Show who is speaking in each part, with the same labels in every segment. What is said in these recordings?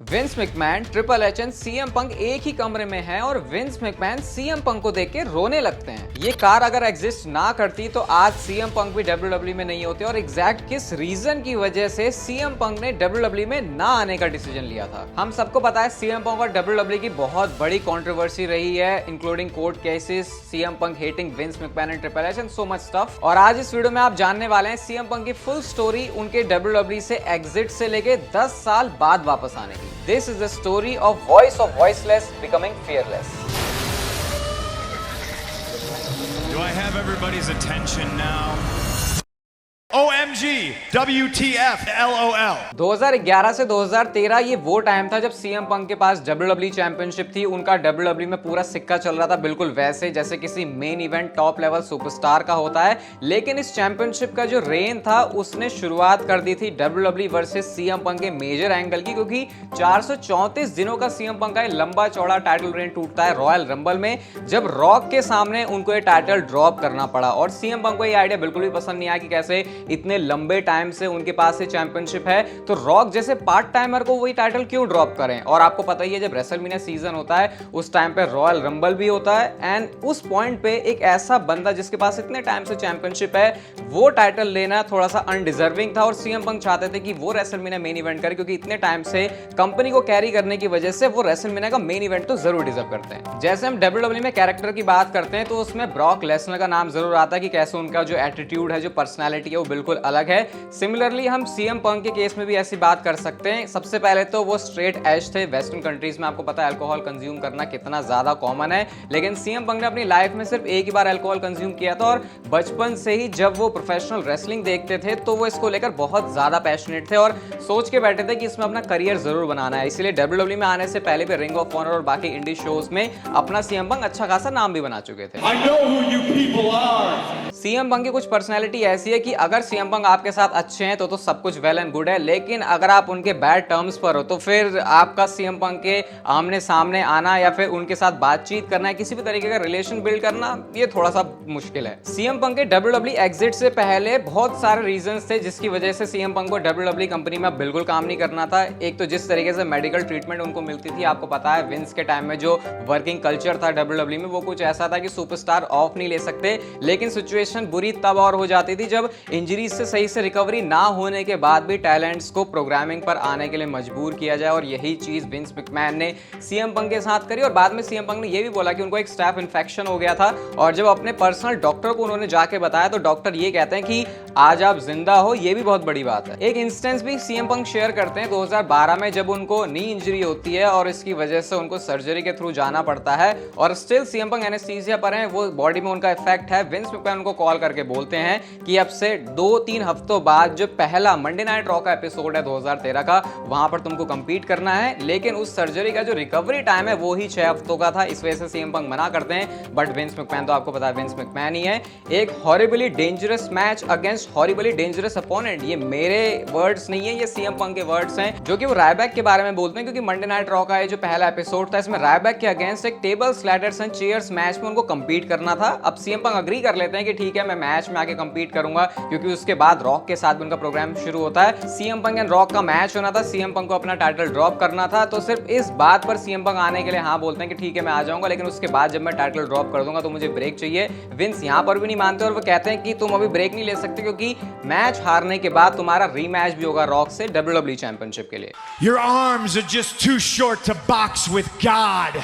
Speaker 1: Vince McMahon, triple H and CM पंक एक ही कमरे में हैं और विंस मैकमैन सीएम पंक को देख के रोने लगते हैं। ये कार अगर एग्जिस्ट ना करती तो आज सीएम पंक भी डब्ल्यूडब्ल्यू में नहीं होते और एग्जैक्ट किस रीजन की वजह से सीएम पंक ने डब्ल्यूडब्ल्यू में ना आने का डिसीजन लिया था। हम सबको पता है सीएम पंक और डब्ल्यूडब्ल्यू की बहुत बड़ी कंट्रोवर्सी रही है, including court cases, CM Punk hating Vince McMahon and triple H and so much stuff. और आज इस वीडियो में आप जानने वाले हैं सीएम पंक की फुल स्टोरी उनके डब्ल्यूडब्ल्यू से एग्जिट से लेके 10 साल बाद वापस आने की। This is the story of voiceless becoming fearless.
Speaker 2: Do I have everybody's attention now? OMG, WTF, LOL.
Speaker 1: 2011 से 2013 ये वो टाइम था जब सीएम पंक के पास डब्ल्यूडब्ल्यू चैंपियनशिप थी। उनका डब्ल्यूडब्ल्यू में पूरा सिक्का चल रहा था, बिल्कुल वैसे जैसे किसी main event top level superstar का होता है। लेकिन इस चैंपियनशिप का जो रेन था उसने शुरुआत कर दी थी डब्ल्यूडब्ल्यू वर्सेस सीएम पंक के मेजर एंगल की, क्योंकि 434 दिनों का सीएम पंक का लंबा चौड़ा टाइटल रेन टूटता है रॉयल रंबल में, जब रॉक के सामने उनको ये टाइटल ड्रॉप करना पड़ा। और सीएम पंक को ये आइडिया बिल्कुल भी पसंद नहीं आया कि कैसे इतने लंबे टाइम से उनके पास ये चैंपियनशिप है तो रॉक जैसे पार्ट टाइमर को वही टाइटल क्यों ड्रॉप करें। और आपको पता ही है जब रेसलमेनिया सीजन होता है उस टाइम पे रॉयल रंबल भी होता है एंड उस पॉइंट पे एक ऐसा बंदा जिसके पास इतने टाइम से चैंपियनशिप है वो टाइटल लेना थोड़ा सा अनडिजर्विंग था। और सीएम पंक चाहते थे कि वो रेसलमेनिया मेन इवेंट करे, क्योंकि इतने टाइम से कंपनी को कैरी करने की वजह से वो रेसलमेनिया का मेन इवेंट तो जरूर डिजर्व करते हैं। जैसे हम डब्ल्यूडब्ल्यू में कैरेक्टर की बात करते हैं तो उसमें ब्रॉक लेसनर का नाम जरूर आता है कि कैसे उनका जो एटीट्यूड है, जो पर्सनैलिटी है वो बिल्कुल अलग है। सिमिलरली हम सीएम पंक के केस में भी ऐसी बात कर सकते हैं। सबसे पहले तो वो स्ट्रेट एज थे। वेस्टर्न कंट्रीज में आपको पता है अल्कोहल कंज्यूम करना कितना ज्यादा कॉमन है, लेकिन सीएम पंक ने अपनी लाइफ में सिर्फ एक ही बार अल्कोहल कंज्यूम किया था। और बचपन से ही जब वो प्रोफेशनल रेसलिंग देखते थे तो वो इसको लेकर बहुत ज्यादा पैशनेट थे और सोच के बैठे थे कि इसमें अपना करियर जरूर बनाना है। इसलिए डब्ल्यूडब्ल्यू में आने से पहले भी रिंग ऑफ ऑनर और बाकी इंडी शोज में अपना सीएम पंक अच्छा खासा नाम भी बना चुके थे। सीएम पंक की कुछ पर्सनैलिटी ऐसी है कि अगर सीएम पंक आपके साथ अच्छे हैं तो सब कुछ वेल एंड गुड है, लेकिन अगर आप उनके बैड टर्म्स पर हो तो फिर आपका सीएम पंक के आमने सामने आना या फिर उनके साथ बातचीत करना, किसी भी तरीके का रिलेशन बिल्ड करना, ये थोड़ा सा मुश्किल है। सीएम पंक के डब्ल्यूडब्ल्यू एग्जिट से पहले बहुत सारे रीजंस थे जिसकी वजह से सीएम पंक को डब्ल्यूडब्ल्यू कंपनी में बिल्कुल काम नहीं करना था। एक तो जिस तरीके से मेडिकल ट्रीटमेंट उनको मिलती थी, आपको पता है विंस के टाइम में जो वर्किंग कल्चर था डब्ल्यूडब्ल्यू में वो कुछ ऐसा था कि सुपरस्टार ऑफ नहीं ले सकते। लेकिन सिचुएशन बुरी तब और हो जाती थी जब इंजरीज से सही से रिकवरी ना होने के बाद भी टैलेंट्स को प्रोग्रामिंग पर आने के लिए मजबूर किया जाए। और यही चीज विंस मैकमैन ने सीएम पंक के साथ करी। और बाद में सीएम पंक ने यह भी बोला कि उनको एक स्टैफ इन्फेक्शन हो गया था और जब अपने पर्सनल डॉक्टर को उन्होंने जाके बताया तो डॉक्टर ये कहते हैं कि आज आप जिंदा हो, ये भी बहुत बड़ी बात है। एक इंस्टेंस भी सीएम पंक शेयर करते हैं 2012 में जब उनको नी इंजरी होती है और इसकी वजह से उनको सर्जरी के थ्रू जाना पड़ता है और स्टिल सीएम पंक एनेस्थीसिया पर हैं, वो बॉडी में उनका इफेक्ट है। विंस मैकमैन उनको कॉल करके बोलते हैं कि अब से 2-3 हफ्तों बाद जो पहला मंडे नाइट रॉ का एपिसोड है 2013 का, वहां पर तुमको कंपीट करना है, लेकिन उस सर्जरी का जो रिकवरी टाइम है वो ही 6 हफ्तों का था। इस वजह से सीएम पंक मना करते हैं। बट विंस मैकमैन तो आपको पता है विंस मैकमैन ही है। एक horribly dangerous match against horribly dangerous opponent, ये मेरे वर्ड्स नहीं है, ये सीएम पंक के वर्ड्स हैं जो कि वो रायबैक के बारे में बोलते हैं। क्योंकि मंडे नाइट रॉ का ये जो पहला एपिसोड था इसमें रायबैक के अगेंस्ट एक tables ladders and chairs match में उनको कंपीट करना था। अब सीएम पंक अग्री कर लेते हैं कि ठीक है मैं मैच में आके कंपीट करूंगा, क्योंकि उसके बाद रॉक के साथ भी उनका प्रोग्राम शुरू होता है। सीएम पंक एंड रॉक का मैच होना था, सीएम पंक को अपना टाइटल ड्रॉप करना था। तो सिर्फ इस बात पर सीएम पंक आने के लिए हाँ बोलते हैं कि ठीक है मैं आ जाऊंगा, लेकिन उसके बाद जब मैं टाइटल ड्रॉप कर दूंगा तो मुझे ब्रेक चाहिए। विंस यहां पर भी नहीं मानते और वो कहते हैं कि तुम अभी ब्रेक नहीं ले सकते क्योंकि मैच हारने के बाद तुम्हारा रीमैच भी होगा रॉक से डब्ल्यूडब्ल्यू चैंपियनशिप के लिए।
Speaker 2: Your arms are just too short to box with God.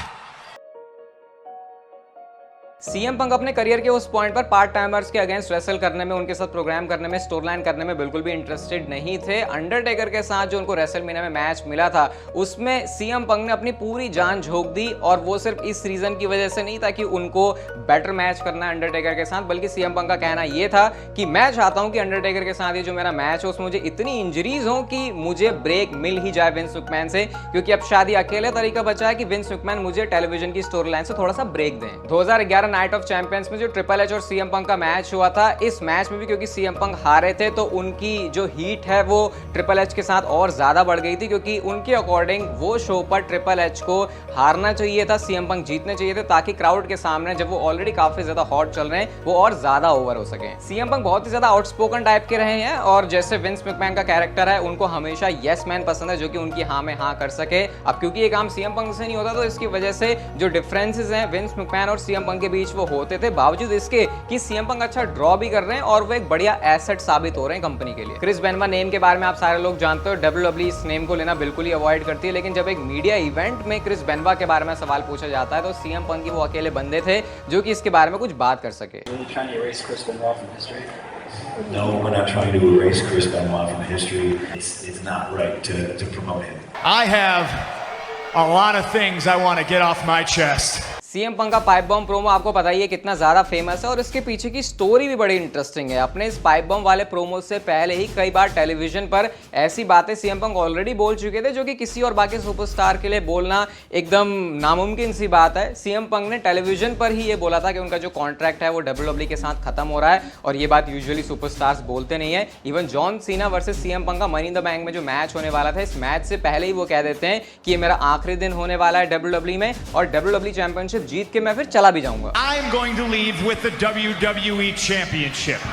Speaker 1: CM Punk अपने करियर के उस पॉइंट पर पार्ट टाइमर्स के अगेंस्ट रेसल करने में, उनके साथ प्रोग्राम करने में, स्टोरी लाइन करने में बिल्कुल भी इंटरेस्टेड नहीं थे। अंडरटेकर के साथ जो उनको रेसलमेनिया में मैच मिला था उसमें सीएम पंक ने अपनी पूरी जान झोंक दी और वो सिर्फ इस रीजन की वजह से नहीं था कि उनको बेटर मैच करना है अंडरटेकर के साथ, बल्कि सीएम पंक का कहना यह था कि मैं चाहता हूं कि अंडरटेकर के साथ ये जो मेरा मैच है उसमें मुझे इतनी इंजरीज हो कि मुझे ब्रेक मिल ही जाए विंस मैकमैन से, क्योंकि अब शायद अकेले तरीका बचा है कि विंस मैकमैन मुझे टेलीविजन की स्टोरी लाइन से थोड़ा सा ब्रेक दें। 2011 नाइट ऑफ चैंपियंस में जो ट्रिपल एच और सीएम पंक का मैच हुआ था, इस मैच में भी क्योंकि सीएम पंक हारे थे तो उनकी जो हीट है वो ट्रिपल एच के साथ और ज्यादा बढ़ गई थी, क्योंकि उनके अकॉर्डिंग वो शो पर ट्रिपल एच को हारना चाहिए था, सीएम पंक जीतने चाहिए थे, ताकि क्राउड के सामने जब वो ऑलरेडी काफी ज्यादा हॉट चल रहे हैं वो और ज्यादा ओवर हो सके। सीएम पंक बहुत ही ज्यादा आउटस्पोकन टाइप के रहे हैं और जैसे विंस मैकमैन का कैरेक्टर है उनको हमेशा यस मैन पसंद है, जो कि उनकी हाँ में हाँ कर सके। अब क्योंकि ये काम सीएम पंक से नहीं होता तो इसकी वजह से जो डिफरेंसेस हैं विंस मैकमैन और सीएम पंक के बीच वो होते थे, बावजूद इसके कि सीएम पंक अच्छा ड्रॉ भी कर रहे हैं और वो एक बढ़िया एसेट साबित हो रहे हैं कंपनी के लिए। क्रिस बेनवा नेम के बारे में आप सारे लोग जानते हो, डब्ल्यूडब्ल्यूई इस नेम को लेना बिल्कुल ही अवॉइड करती है, लेकिन जब एक मीडिया इवेंट में क्रिस बेनवा के बारे में सवाल पूछा जाता है तो सीएम पंक ही वो अकेले बंदे थे जो कि इसके बारे में कुछ बात कर सके।
Speaker 3: No, we're not trying to erase Chris Benoit from history. It's not right to promote him.
Speaker 2: I have a lot of things I want to get off my chest.
Speaker 1: CM Punk का pipe bomb promo आपको पता ही है कितना ज्यादा famous है और इसके पीछे की स्टोरी भी बड़ी इंटरेस्टिंग है। अपने इस पाइप बम वाले प्रोमो से पहले ही कई बार टेलीविजन पर ऐसी बातें सीएम पंक ऑलरेडी बोल चुके थे जो कि किसी और बाकी सुपरस्टार के लिए बोलना एकदम नामुमकिन सी बात है। सीएम पंक ने टेलीविजन पर ही ये बोला था कि उनका जो कॉन्ट्रैक्ट है वो डब्ल्यूडब्ल्यूई के साथ खत्म हो रहा है और ये बात यूजुअली सुपरस्टार्स बोलते नहीं है। Even John Cena versus CM Punk का मनी इन द बैंक में जो मैच होने वाला था, इस मैच से पहले ही वो कह देते हैं कि ये मेरा आखिरी दिन होने वाला है डब्ल्यूडब्ल्यूई में और डब्ल्यूडब्ल्यूई चैंपियनशिप जीत के मैं फिर चला भी जाऊंगा।
Speaker 2: I'm going to leave with the WWE Championship.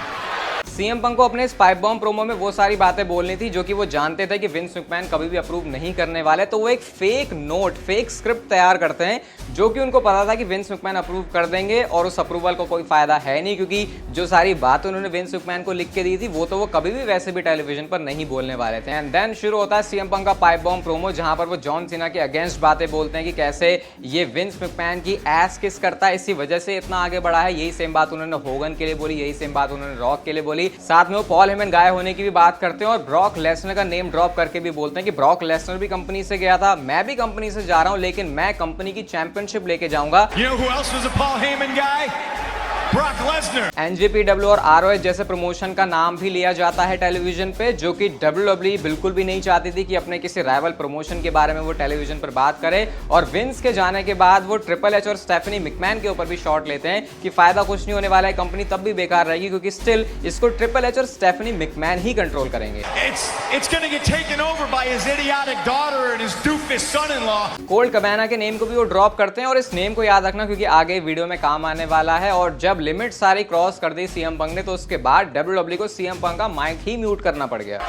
Speaker 1: CM Punk को अपने इस पाइप बॉम्ब प्रोमो में वो सारी बातें बोलनी थी जो कि वो जानते थे कि विंस मैकमैन कभी भी अप्रूव नहीं करने वाले, तो वो एक फेक नोट, फेक स्क्रिप्ट तैयार करते हैं जो कि उनको पता था कि विंस मैकमैन अप्रूव कर देंगे और उस अप्रूवल को कोई फायदा है नहीं, क्योंकि जो सारी बातें उन्होंने विंस मैकमैन को लिख के दी थी वो तो वो कभी भी वैसे भी टेलीविजन पर नहीं बोलने वाले थे। एंड देन शुरू होता है सीएम पंक का पाइप बॉम्ब प्रोमो जहां पर वो जॉन सीना के अगेंस्ट बातें बोलते हैं कि कैसे ये विंस मैकमैन की एस किस करता है, इसी वजह से इतना आगे बढ़ा है। यही सेम बात उन्होंने होगन के लिए बोली, यही सेम बात उन्होंने रॉक के लिए बोली। साथ में वो पॉल हेमन गाय होने की भी बात करते हैं और ब्रॉक लेसनर का नेम ड्रॉप करके भी बोलते हैं कि ब्रॉक लेसनर भी कंपनी से गया था, मैं भी कंपनी से जा रहा हूं, लेकिन मैं कंपनी की चैंपियनशिप लेके जाऊंगा।
Speaker 2: You know who else was a Paul Heyman guy? Brock Lesnar.
Speaker 1: NJPW और ROH जैसे प्रमोशन का नाम भी लिया जाता है टेलीविजन पे, जो कि WWE बिल्कुल भी नहीं चाहती थी कि अपने किसी राइवल प्रमोशन के बारे में वो टेलीविजन पर बात करे। और विंस के जाने के बाद वो ट्रिपल एच और स्टेफनी मैकमैन के ऊपर भी शॉट लेते हैं कि फायदा कुछ नहीं होने वाला है, कंपनी तब भी बेकार रहेगी क्योंकि स्टिल इसको ट्रिपल एच और स्टेफनी मैकमैन ही कंट्रोल करेंगे।
Speaker 2: It's going to get taken over by his idiotic daughter and his doofus son-in-law.
Speaker 1: Colt Cabana के नेम को भी वो ड्रॉप करते हैं और इस नेम को याद रखना क्योंकि आगे वीडियो में काम आने वाला है। और जब लिमिट सारी क्रॉस कर दी सीएम पंक ने तो उसके बाद डब्ल्यूडब्ल्यूई को सीएम पंक का माइक ही म्यूट करना पड़ गया।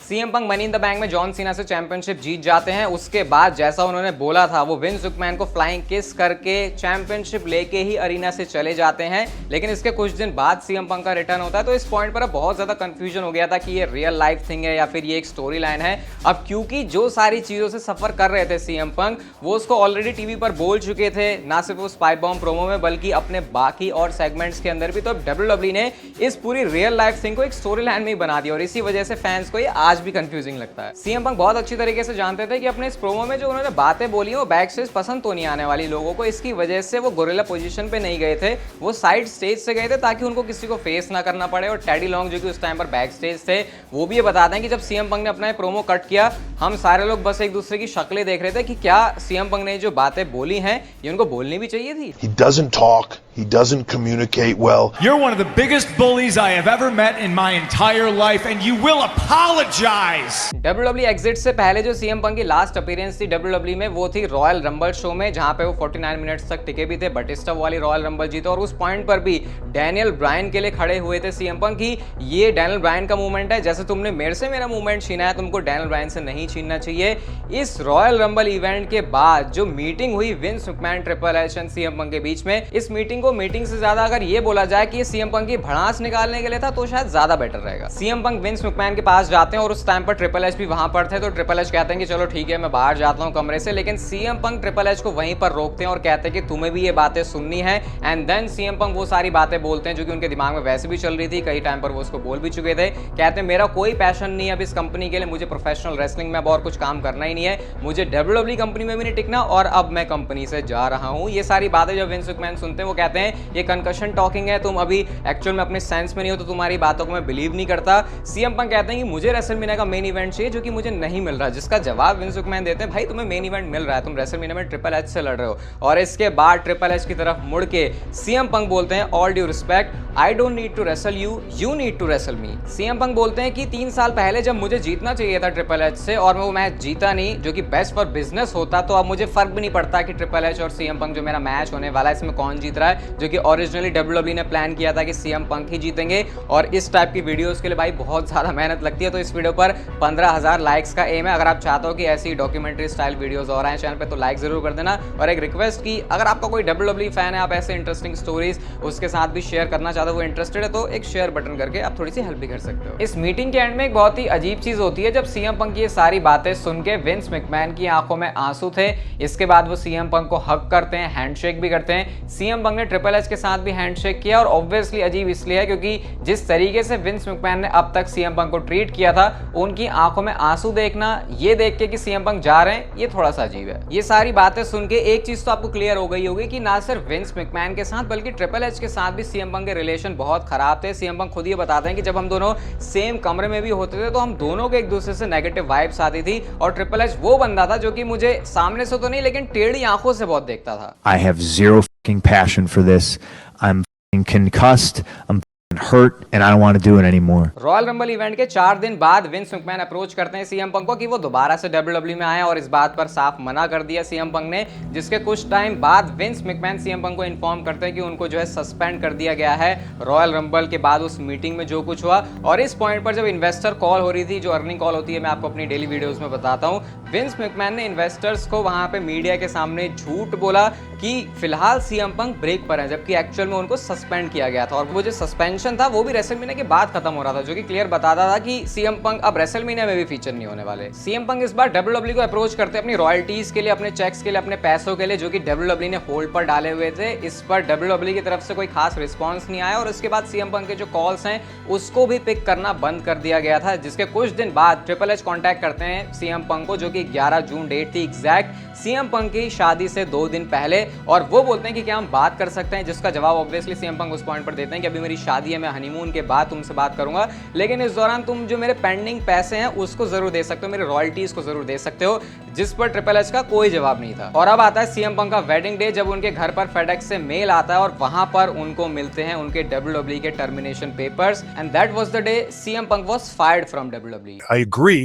Speaker 1: CM Punk money in the bank में जॉन सीना से चैंपियनशिप जीत जाते हैं। उसके बाद जैसा उन्होंने बोला था वो विंस मैकमैन को फ्लाइंग किस करके चैंपियनशिप लेके ही अरीना से चले जाते हैं। लेकिन इसके कुछ दिन बाद सीएम पंक का रिटर्न होता है, तो इस पॉइंट पर अब बहुत ज्यादा कंफ्यूजन हो गया था कि ये रियल लाइफ थिंग है या फिर ये एक स्टोरी लाइन है। अब क्योंकि जो सारी चीजों से सफर कर रहे थे सीएम पंक, वो उसको ऑलरेडी टीवी पर बोल चुके थे, ना सिर्फ उस पाइप बॉम्ब प्रोमो में बल्कि अपने बाकी और सेगमेंट्स के अंदर भी। तो अब डब्ल्यूडब्ल्यूई ने इस पूरी रियल लाइफ थिंग को एक स्टोरी लाइन में ही बना दिया और इसी वजह से फैंस को ये आज भी कंफ्यूजिंग लगता है। सीएम पंक बहुत अच्छी तरीके से जानते थे कि अपने इस प्रोमो में जो उन्होंने बातें बोली वो बैक स्टेज पसंद तो नहीं आने वाली लोगों को, इसकी वजह से वो गोरिल्ला पोजीशन पे नहीं गए थे, वो साइड स्टेज से गए थे ताकि उनको किसी को फेस ना करना पड़े। और टेडी लॉन्ग जो कि उस टाइम पर बैक स्टेज थे वो भी ये बताते हैं कि जब सीएम पंक ने अपना प्रोमो कट किया हम सारे लोग बस एक दूसरे की शक्लें देख रहे थे कि क्या सीएम पंक ने जो बातें बोली हैं ये उनको बोलनी भी चाहिए थी।
Speaker 4: He doesn't talk. He doesn't communicate well.
Speaker 2: You're one of the biggest bullies I have ever met in my entire life, and you will apologize.
Speaker 1: WWE exit से पहले जो सीएम पंक की लास्ट अपीयरेंस थी WWE में वो थी royal rumble show में, जहां पे वो 49 मिनट्स तक टिके भी थे, बटिस्टा वाली रॉयल रंबल जीते और उस पॉइंट पर भी डैनियल ब्रायन के लिए खड़े हुए थे सीएम पंक की ये डैनियल ब्रायन का मूवमेंट है, जैसे तुमने मेरे से मेरा मूवमेंट छीना है तुमको डैनियल ब्रायन से नहीं छीनना चाहिए। इस रॉयल रंबल इवेंट के बाद जो मीटिंग हुई Vince McMahon, triple H and CM पंक के बीच में, इस मीटिंग को मीटिंग से ज्यादा अगर ये बोला जाए कि ये सीएम पंक की भड़ास निकालने के लिए था तो शायद ज्यादा बेटर रहेगा। सीएम पंक विंस मैकमैन के पास जाते हैं और उस टाइम पर ट्रिपल एच भी वहां पर थे, तो ट्रिपल एच कहते हैं कि चलो ठीक है मैं बाहर जाता हूं कमरे से, लेकिन सीएम पंक ट्रिपल एच को वहीं पर रोकते हैं और कहते हैं कि तुम्हें भी ये बातें सुननी है। एंड देन सीएम पंक वो सारी बातें बोलते हैं जो कि उनके दिमाग में वैसे भी चल रही थी, कई टाइम पर वो उसको बोल भी चुके थे। कहते हैं मेरा कोई पैशन नहीं है अब इस कंपनी के लिए, मुझे प्रोफेशनल रेसलिंग में अब और कुछ काम करना ही नहीं है, मुझे डब्ल्यूडब्ल्यूई कंपनी में भी नहीं टिकना और अब मैं कंपनी से जा रहा हूं। ये सारी बातें जब विंस मैकमैन सुनते हैं वो कहते कहते हैं ये कंकशन टॉकिंग है, तुम अभी एक्चुअल में अपने सेंस में नहीं हो तो तुम्हारी बातों को मैं बिलीव नहीं करता। सीएम पंक कहते हैं कि मुझे रेसलमेनिया का मेन इवेंट चाहिए जो कि मुझे नहीं मिल रहा, जिसका जवाब विंस मैकमैन देते हैं भाई तुम्हें मेन इवेंट मिल रहा है, तुम रेसलमेनिया में ट्रिपल एच से लड़ रहे हो। और इसके बाद ट्रिपल एच की तरफ मुड़ के सीएम पंक बोलते हैं all due respect I don't need to wrestle you, you need to wrestle me. CM Punk बोलते हैं कि 3 साल पहले जब मुझे जीतना चाहिए था ट्रिपल एच से और मैं वो मैच जीता नहीं जो कि बेस्ट फॉर बिजनेस होता, तो अब मुझे फर्क भी नहीं पड़ता कि ट्रिपल एच और सीएम पंक जो मेरा मैच होने वाला है इसमें कौन जीत रहा है, जो कि ओरिजिनली डब्ल्यूडब्ल्यूई ने प्लान किया था कि सीएम पंक ही जीतेंगे। और इस टाइप की वीडियोस के लिए भाई बहुत ज़्यादा मेहनत लगती है, तो इस वीडियो पर 15,000 लाइक्स का एम है। अगर आप चाहते हो कि ऐसी डॉक्यूमेंट्री स्टाइल वीडियोस और आए चैनल पे तो लाइक जरूर कर देना। और एक रिक्वेस्ट की अगर आपका कोई डब्ल्यूडब्ल्यूई फैन है, आप ऐसे इंटरेस्टिंग स्टोरीज उसके साथ भी शेयर करना चाहते हो, वो इंटरेस्टेड है, तो एक शेयर बटन करके आप थोड़ी सी हेल्प भी कर सकते हो। इस मीटिंग के एंड में एक बहुत ही अजीब चीज होती है, जब सीएम पंक ये सारी बातें सुन के विंस मैकमैन की आंखों में आंसू थे। इसके बाद वो सीएम पंक को हक करते हैं, हैंडशेक भी करते हैं। सीएम पंक ने ट्रिपल एच के साथ भी हैंडशेक किया और ऑब्वियसली अजीब इसलिए है क्योंकि जिस तरीके से विंस मैकमैन ने अब तक सीएम पंक को ट्रीट किया था, उनकी आंखों में आंसू देखना, ये देख के कि सीएम पंक जा रहे हैं, ये थोड़ा सा अजीब है। ये सारी बातें सुन के एक चीज तो आपको क्लियर हो गई होगी कि ना सिर्फ विंस मैकमैन के साथ बल्कि ट्रिपल एच के साथ भी सीएम पंक के रिलेशन बहुत खराब थे। सीएम पंक खुद ये बताते हैं कि जब हम दोनों सेम कमरे में भी होते थे तो हम दोनों के एक दूसरे से नेगेटिव वाइब्स आती थी, और ट्रिपल एच वो बंदा था जो कि मुझे सामने से तो नहीं लेकिन टेढ़ी आंखों से बहुत देखता था।
Speaker 5: I have zero fucking passion for this. I'm fucking concussed. I'm hurt and I don't want to do it anymore.
Speaker 1: Royal rumble event के 4 दिन बाद विंस मैकमैन अप्रोच करते हैं सीएम पंक को कि वो दोबारा से डब्ल्यूडब्ल्यूई में आए, और इस बात पर साफ मना कर दिया सीएम पंक ने, जिसके कुछ टाइम बाद विंस मैकमैन सीएम पंक को इन्फॉर्म करते हैं कि उनको जो है सस्पेंड कर दिया गया है रॉयल रंबल के बाद उस मीटिंग में जो कुछ हुआ। और इस पॉइंट पर जब इन्वेस्टर कॉल हो रही थी, जो अर्निंग कॉल होती है, मैं आपको अपनी डेली वीडियोस में बताता हूँ, विंस मैकमैन ने इन्वेस्टर्स को वहां पे मीडिया के सामने झूठ बोला कि फिलहाल सीएम पंक ब्रेक पर है, जबकि एक्चुअल में उनको सस्पेंड किया गया था। और वो जो सस्पेंशन था वो भी रेसलमेनिया के बाद खत्म हो रहा था, जो कि क्लियर बताता था कि सीएम पंक अब रेसलमेनिया में भी फीचर नहीं होने वाले। सीएम पंक इस बार डब्ल्यूडब्ल्यूई को अप्रोच करते हैं अपनी रॉयल्टीज के लिए, अपने चेक्स के लिए, अपने पैसों के लिए, जो कि डब्ल्यूडब्ल्यूई ने होल्ड पर डाले हुए थे। इस पर डब्ल्यूडब्ल्यूई की तरफ से कोई खास रिस्पॉन्स नहीं आया, और इसके बाद सीएम पंक के जो कॉल्स हैं उसको भी पिक करना बंद कर दिया गया था। जिसके कुछ दिन बाद ट्रिपल एच कॉन्टैक्ट करते हैं सीएम पंक को, जो कि 11 जून डेट थी एग्जैक्ट सीएम पंक की शादी से 2 दिन पहले, और वो बोलते हैं कि क्या हम बात कर सकते हैं, जिसका जवाब ऑब्वियसली सीएम पंक उस पॉइंट पर देते हैं कि अभी मेरी शादी है, मैं हनीमून के बाद तुमसे बात करूंगा, लेकिन इस दौरान तुम जो मेरे पेंडिंग पैसे हैं उसको जरूर दे सकते हो, मेरे रॉयल्टीज को जरूर दे सकते हो, जिस पर ट्रिपल एच का कोई जवाब नहीं था। और अब आता है सीएम पंक का वेडिंग डे, जब उनके घर पर फेडेक्स से मेल आता है और वहां पर उनको मिलते हैं उनके डब्ल्यूडब्ल्यूई के termination papers, and that was the day CM Punk was fired from WWE.
Speaker 4: I agree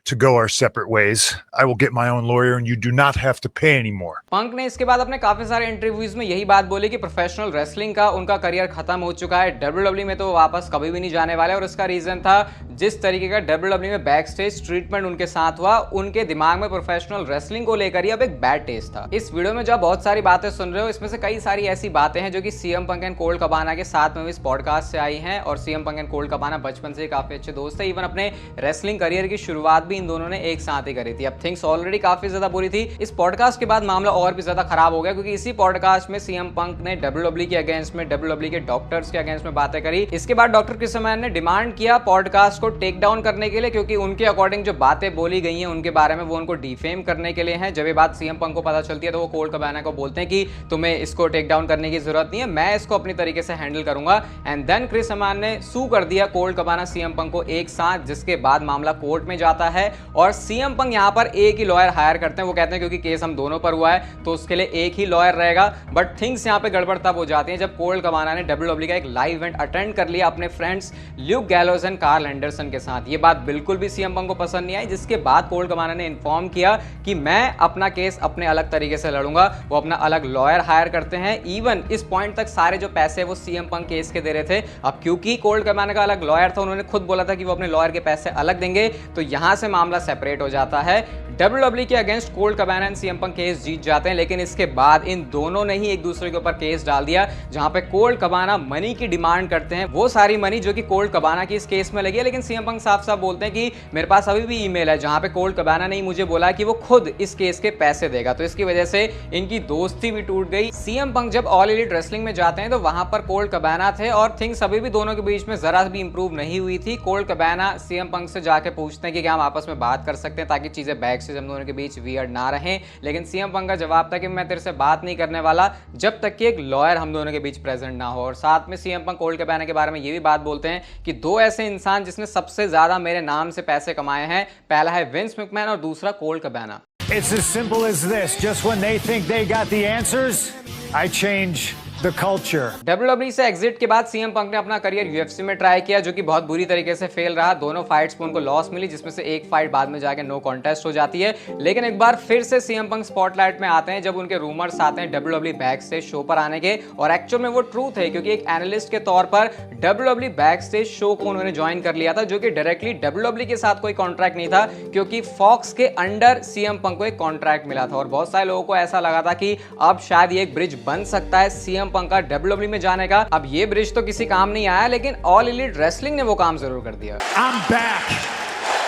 Speaker 4: to go our separate ways. I will get my own lawyer and you do not have to pay anymore.
Speaker 1: पंक ने इसके बाद अपने काफी सारे interviews में यही बात बोली कि प्रोफेशनल रेसलिंग का उनका करियर खत्म हो चुका है, डब्ल्यूडब्ल्यूई में तो वो वापस कभी भी नहीं जाने वाले। और उसका रीजन था जिस तरीके का डब्ल्यूडब्ल्यूई में बैक स्टेज ट्रीटमेंट उनके साथ हुआ, उनके दिमाग में प्रोफेशनल रेसलिंग को लेकर ही अब एक बैड टेस्ट था। इस वीडियो में जो बहुत सारी बातें सुन रहे हो, इसमें से कई सारी ऐसी बातें हैं जो कि सीएम पंक एंड कोल्ड कबाना के साथ में इस पॉडकास्ट से आई हैं, और सीएम पंक एंड कोल्ड कबाना बचपन से काफी अच्छे दोस्त थे। इवन अपने रेसलिंग करियर की शुरुआत भी इन दोनों ने एक साथ ही करी थी। अब थिंग्स ऑलरेडी काफी ज्यादा बुरी थी, इस पॉडकास्ट के बाद मामला और भी ज्यादा खराब हो गया, क्योंकि इसी पॉडकास्ट में सीएम पंक ने डब्ल्यूडब्ल्यूई के अगेंस्ट में, डब्ल्यूडब्ल्यूई के डॉक्टर्स के अगेंस्ट में बातें करी। इसके बाद डॉक्टर क्रिस मैन ने डिमांड किया पॉडकास्ट को टेक डाउन करने के लिए, क्योंकि उनके अकॉर्डिंग जो बातें बोली गई हैं उनके बारे में वो उनको डिफेम करने के लिए हैं। जब ये बात सीएम पंक को पता चलती है तो वो कोल्ड कबाना को बोलते हैं कि तुम्हें इसको टेक डाउन करने की जरूरत नहीं है, मैं इसको अपनी तरीके से हैंडल करूंगा। एंड देन क्रिस मैन ने सू कर दिया कोल्ड कबाना सीएम पंक को एक साथ, जिसके बाद मामला कोर्ट में जाता है और सीएम पंक यहाँ पर एक ही लॉयर हायर करते हैं। वो कहते हैं क्योंकि केस हम दोनों पर हुआ है तो उसके लिए एक ही लॉयर रहेगा। बट थिंग्स यहाँ पे गड़बड़ तब हो जाती है जब कोल्ड कबाना ने डब्ल्यूडब्ल्यूई का एक लाइव इवेंट अटेंड कर लिया अपने friends Luke Gallows and Karl Anderson के साथ। ये बात बिल्कुल भी सीएम पंक को पसंद नहीं आई, जिसके बाद कोल्ड कबाना ने इन्फॉर्म किया कि मैं अपना केस अपने अलग तरीके से लड़ूंगा। वो अपना अलग लॉयर हायर करते हैं। इवन इस पॉइंट तक सारे जो पैसे वो सीएम पंक केस के दे रहे थे, अब क्योंकि कोल्ड कबाना का अलग लॉयर था, उन्होंने खुद बोला था कि वो अपने लॉयर के पैसे अलग देंगे, तो यहां से मामला सेपरेट हो जाता है। डब्ल्यूडब्ल्यूई के against Colt Cabana and CM Punk case जीत जाते हैं, लेकिन इसके बाद इन दोनों ने ही एक दूसरे के ऊपर केस डाल दिया, जहां पे कोल्ड कबाना मनी की डिमांड करते हैं, वो सारी मनी जो कि कोल्ड कबाना की इस केस में लगी है। लेकिन सीएम पंक साफ साफ बोलते हैं कि मेरे पास अभी भी ईमेल है जहां पे कोल्ड कबाना ने मुझे बोला कि वो खुद इस केस के पैसे देगा, तो इसकी वजह से इनकी दोस्ती भी टूट गई। सीएम पंक जब ऑल एलीट रेसलिंग में जाते हैं तो वहां पर कोल्ड कबाना थे और थिंग्स अभी भी दोनों के बीच में जरा भी इंप्रूव नहीं हुई थी। कोल्ड कबाना सीएम पंक से जाके पूछते हैं कि क्या हम आपस में बात कर सकते हैं ताकि चीजें बैक मैचेस हम दोनों के बीच वियर्ड ना रहे। लेकिन सीएम पंक का जवाब था कि मैं तेरे से बात नहीं करने वाला जब तक कि एक लॉयर हम दोनों के बीच प्रेजेंट ना हो। और साथ में सीएम पंक कोल्ट कैबाना के बारे में ये भी बात बोलते हैं कि दो ऐसे इंसान जिसने सबसे ज्यादा मेरे नाम से पैसे कमाए हैं, पहला है विंस मैकमैन और दूसरा Colt कैबाना।
Speaker 6: It's as simple as this. Just when they think they got the answers, I change the culture.
Speaker 1: WWE से एग्जिट के बाद सीएम पंक ने अपना करियर यूएफसी में ट्राई किया, जो कि बहुत बुरी तरीके से फेल रहा। दोनों फाइट्स में उनको लॉस मिली, जिसमें से एक फाइट बाद में जाके नो कॉन्टेस्ट हो जाती है। लेकिन एक बार फिर से सीएम पंक स्पॉटलाइट में आते हैं जब उनके रूमर्स आते हैं WWE बैक स्टेज शो पर आने के, और एक्चुअल में वो ट्रूथ है, क्योंकि एक एनालिस्ट के तौर पर WWE बैक स्टेज शो को उन्होंने ज्वाइन कर लिया था, जो कि डायरेक्टली WWE के साथ कोई कॉन्ट्रैक्ट नहीं था, क्योंकि फॉक्स के अंडर सीएम पंक को एक कॉन्ट्रैक्ट मिला था। और बहुत सारे लोगों को ऐसा लगा था कि अब शायद ये एक ब्रिज बन सकता है सीएम पंक का WWE में जाने का। अब ये ब्रिज तो किसी काम नहीं आया, लेकिन ऑल एलीट रेसलिंग ने वो काम जरूर कर दिया।
Speaker 2: I'm back.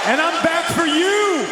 Speaker 2: And I'm back for you.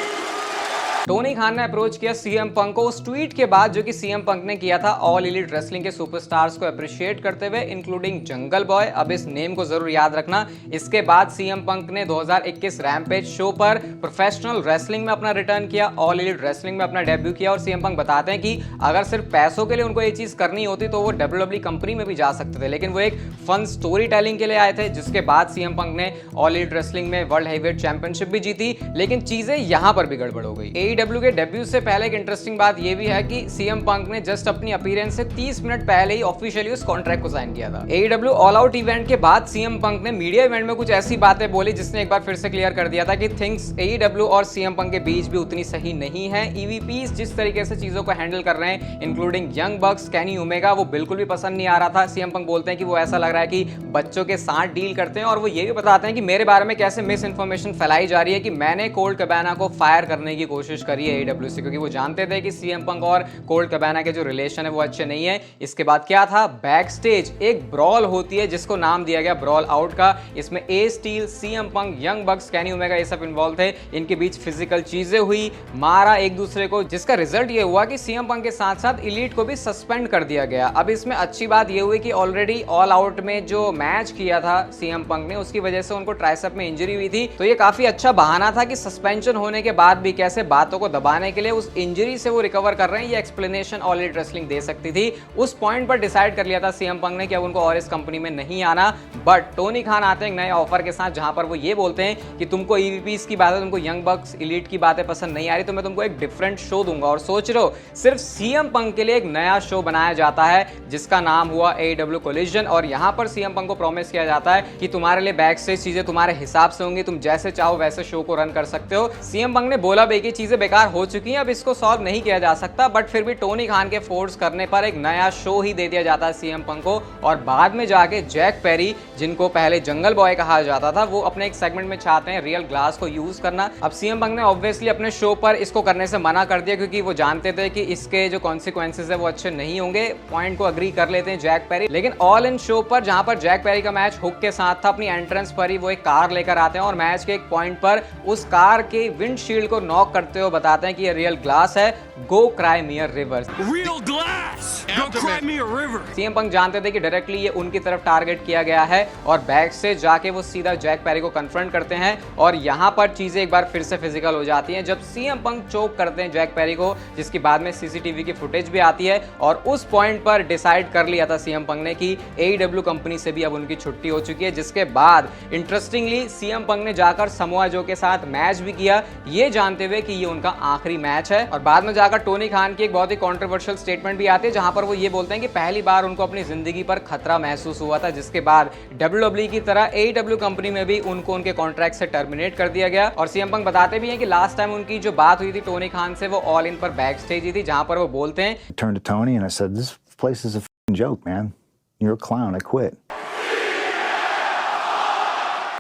Speaker 1: Tony Khan ने अप्रोच किया सीएम पंक को उस ट्वीट के बाद जो कि सीएम पंक ने किया था ऑल एलीट रेसलिंग के सुपरस्टार्स को अप्रिशिएट करते हुए, इंक्लूडिंग जंगल बॉय। अब इस नेम को जरूर याद रखना। इसके बाद सीएम पंक ने 2021 रैम्पेज शो पर प्रोफेशनल रेसलिंग में अपना रिटर्न किया, ऑल एलीट रेसलिंग में अपना डेब्यू किया। और सीएम पंक बताते हैं कि अगर सिर्फ पैसों के लिए उनको ये चीज करनी होती तो वो WWE कंपनी में भी जा सकते थे, लेकिन वो एक फन स्टोरी टेलिंग के लिए आए थे। जिसके बाद सीएम पंक ने ऑल एलीट रेसलिंग में वर्ल्ड हेवीवेट चैंपियनशिप भी जीती, लेकिन चीजें यहां पर भी गड़बड़ हो गई। AEW के डेब्यू से पहले एक इंटरेस्टिंग बात यह भी है कि सीएम पंक ने जस्ट अपनी अपीयरेंस से 30 मिनट पहले ही ऑफिशियली उस कॉन्ट्रैक्ट को साइन किया था। AEW ऑल आउट इवेंट के बाद सीएम पंक ने मीडिया इवेंट में कुछ ऐसी बातें बोली जिसने एक बार फिर से क्लियर कर दिया था कि थिंग्स AEW और सीएम पंक के बीच भी उतनी सही नहीं है। EVPs जिस तरीके से चीजों को हैंडल कर रहे हैं, including young Bucks, Kenny omega, वो बिल्कुल भी पसंद नहीं आ रहा था। सीएम पंक बोलते हैं कि वो ऐसा लग रहा है कि बच्चों के साथ डील करते हैं, और वो ये भी बताते हैं कि मेरे बारे में कैसे मिस इन्फॉर्मेशन फैलाई जा रही है कि मैंने कोल्ट कैबाना को फायर करने की कोशिश करी है AEW से, क्योंकि वो जानते थे कि सीएम पंक और कोल्ट कैबाना के जो रिलेशन है वो अच्छे नहीं है। इसके बाद क्या था, बैक स्टेज एक ब्रॉल होती है जिसको नाम दिया गया ब्रॉल आउट का। इसमें Ace Steel, CM Punk, Young Bucks, Kenny Omega ये सब इन्वॉल्व थे। इनके बीच फिजिकल चीजें हुई, मारा एक दूसरे को, जिसका रिजल्ट ये हुआ कि सीएम पंक के साथ साथ एलीट को भी सस्पेंड कर दिया गया। अब इसमें अच्छी बात ये हुई कि ऑलरेडी ऑल आउट में जो मैच किया था सीएम पंक ने, उसकी वजह से उनको ट्राइसेप में इंजरी हुई थी, तो ये काफी अच्छा बहाना था कि सस्पेंशन होने के बाद भी कैसे बातों को दबाने के लिए उस इंजरी से वो रिकवर कर रहे हैं। ये एक्सप्लेनेशन ऑल एलीट रेसलिंग दे सकती थी। उस पॉइंट पर डिसाइड कर लिया था सीएम पंक ने कि अब उनको और इस कंपनी में नहीं आना। बट टोनी खान आते हैं एक नए ऑफर के साथ, जहां पर वो ये बोलते हैं कि तुमको EVPs की बातें, तुमको यंग बक्स, एलीट की बातें पसंद नहीं आ रही, तो मैं तुमको एक डिफरेंट शो दूंगा। और सोच रहे हो, सिर्फ सीएम पंक के लिए एक नया शो बनाया जाता है जिसका नाम हुआ AEW कोलिजन। और यहां पर सीएम पंक को प्रॉमिस किया जाता है कि तुम्हारे लिए बैक स्टेज चीजें तुम्हारे हिसाब से होंगी, तुम जैसे चाहो वैसे शो को रन कर सकते हो। सीएम पंक ने बोला भी कि चीजें बेकार हो चुकी हैं, अब इसको सॉल्व नहीं किया जा सकता, बट फिर भी टोनी खान के फोर्स करने पर एक नया शो ही दे दिया जाता है सीएम पंक को। और बाद में जाके जैक पेरी, जिनको पहले जंगल बॉय कहा जाता था, वो अपने एक सेगमेंट में चाहते हैं रियल ग्लास को यूज करना। अब सीएम पंक ने ऑब्वियसली अपने शो पर इसको करने से मना कर दिया, क्योंकि वो जानते थे कि इसके जो कॉन्सिक्वेंसेस है वो अच्छे नहीं होंगे। पॉइंट को अग्री कर लेते हैं जैक पेरी। लेकिन ऑल इन शो पर, जहां पर जैक पेरी का मैच हुक के साथ था, अपनी एंट्रेंस पर ही वो एक कार लेकर आते हैं और मैच के एक पॉइंट पर उस कार के विंडशील्ड को नॉक करते हुए बताते हैं कि ये रियल ग्लास है, go cry me a river.
Speaker 2: Real glass. Go cry me a river.
Speaker 1: CM Punk जानते थे कि डायरेक्टली ये उनकी तरफ टारगेट किया गया है, और बैक से जाके वो सीधा जैक पेरी को कन्फ्रंट करते हैं। और यहां पर चीजें एक बार फिर से फिजिकल हो जाती हैं जब सीएम पंक चोक करते हैं जैक पेरी को, जिसकी बाद में सीसीटीवी की फुटेज भी आती है। और उस पॉइंट पर डिसाइड कर लिया था सीएम पंक ने कि AEW कंपनी से भी अब उनकी छुट्टी हो चुकी है। जिसके बाद इंटरेस्टिंगली सीएम पंक ने जाकर समोआ जो के साथ मैच भी किया, ये जानते हुए कि ये उनका आखिरी मैच है। और बाद में जाकर टोनी खान की एक बहुत ही कॉन्ट्रोवर्शियल स्टेटमेंट भी आती है, जहां पर वो ये बोलते हैं कि पहली बार उनको अपनी जिंदगी पर खतरा महसूस हुआ था, जिसके बाद WWE की तरह AEW कंपनी में भी उनको उनके कॉन्ट्रैक्ट से टर्मिनेट कर दिया गया। और सीएम पंक बताते भी हैं कि लास्ट टाइम उनकी जो बात हुई थी टोनी खान से, वो ऑल इन पर बैक स्टेज ही थी, जहां पर वो बोलते हैं,
Speaker 6: Turned to Tony and I said, "This place is a f***ing joke, man. You're a clown. I quit."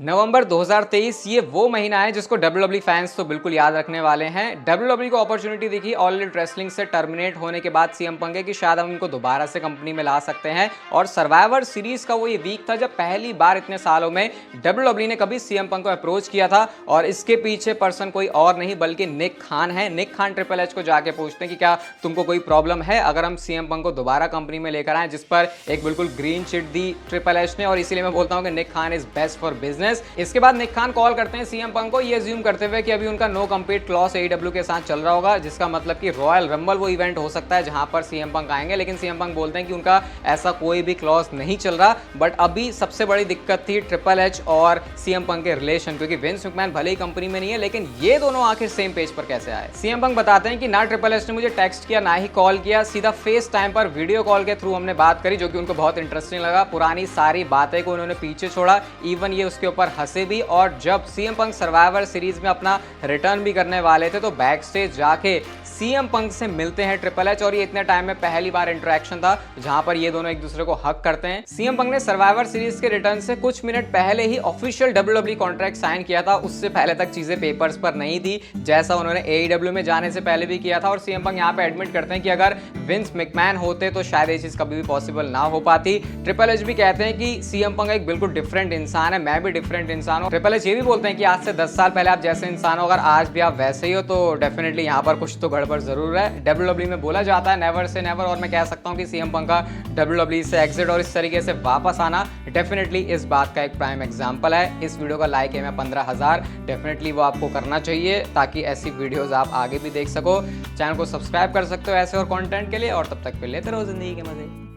Speaker 1: नवंबर 2023 ये वो महीना है जिसको WWE फैंस तो बिल्कुल याद रखने वाले हैं। WWE को अपॉर्चुनिटी दिखी ऑल एलीट रेसलिंग से टर्मिनेट होने के बाद सीएम पंक कि शायद हम उनको दोबारा से कंपनी में ला सकते हैं। और सर्वाइवर सीरीज का वो ये वीक था जब पहली बार इतने सालों में WWE ने कभी सीएम पंक को अप्रोच किया था। और इसके पीछे पर्सन कोई और नहीं बल्कि निक खान है। निक खान ट्रिपल एच को जाके पूछते हैं कि क्या तुमको कोई प्रॉब्लम है अगर हम सीएम पंक को दोबारा कंपनी में लेकर आए, जिस पर एक बिल्कुल ग्रीन चिट दी ट्रिपल एच ने। और इसीलिए मैं बोलता हूँ कि Nick Khan is best for business. Business. इसके बाद निक खान कॉल करते हैं सीएम पंक को, ये अज्यूम करते हुए कि अभी उनका नो कम्पीट क्लॉज AEW के साथ चल रहा होगा, जिसका मतलब कि रॉयल रंबल वो इवेंट हो सकता है जहां पर सीएम पंक आएंगे। लेकिन सीएम पंक बोलते हैं कि उनका ऐसा कोई भी क्लॉज नहीं चल रहा। बट अभी सबसे बड़ी दिक्कत थी ट्रिपल एच और सीएम पंक के रिलेशन, क्योंकि विंस मैकमैन भले ही कंपनी में नहीं है लेकिन ये दोनों आखिर सेम पेज पर कैसे आए। सीएम पंक बताते हैं कि ना ट्रिपल एच ने मुझे टेक्स्ट किया ना ही कॉल किया, सीधा फेस टाइम पर वीडियो कॉल के थ्रू हमने बात करी, जो कि उनको बहुत इंटरेस्टिंग लगा। पुरानी सारी बातें को उन्होंने पीछे छोड़ा, इवन ये उसके ऊपर हंसे भी। और जब सीएम पंक सर्वाइवर सीरीज में अपना रिटर्न भी करने वाले थे तो बैक स्टेज जाके सीएम पंक से मिलते हैं ट्रिपल एच, और ये इतने टाइम में पहली बार इंटरेक्शन था जहां पर ये दोनों एक दूसरे को हक करते हैं। सीएम पंक ने सर्वाइवर सीरीज के रिटर्न से कुछ मिनट पहले ही ऑफिशियल WWE कॉन्ट्रैक्ट साइन किया था, उससे पहले तक चीजें पेपर्स पर नहीं थी, जैसा उन्होंने AEW में जाने से पहले भी किया था। और सीएम पंक यहाँ पे एडमिट करते हैं कि अगर विंस मैकमैन होते तो शायद ये चीज कभी भी पॉसिबल ना हो पाती। ट्रिपल एच भी कहते हैं कि सीएम पंक एक बिल्कुल डिफरेंट इंसान है, मैं भी डिफरेंट इंसान हूँ। ट्रिपल एच ये भी बोलते हैं कि आज से 10 साल पहले आप जैसे इंसान हो, अगर आज भी आप वैसे ही हो तो डेफिनेटली यहाँ पर कुछ तो गड़बड़ जरूर है। WWE में बोला जाता है नेवर से नेवर, और मैं कह सकता हूँ कि सीएम पंक का WWE से एग्जिट और इस तरीके से वापस आना डेफिनेटली इस बात का एक प्राइम एग्जांपल है। इस वीडियो का लाइक है मैं 15,000, डेफिनेटली वो आपको करना चाहिए ताकि ऐसी वीडियोस आप आगे भी देख सको। चैनल को सब्सक्राइब कर सकते हो ऐसे और कंटेंट के लिए, और तब तक के लिए लेते रहो जिंदगी के मजे।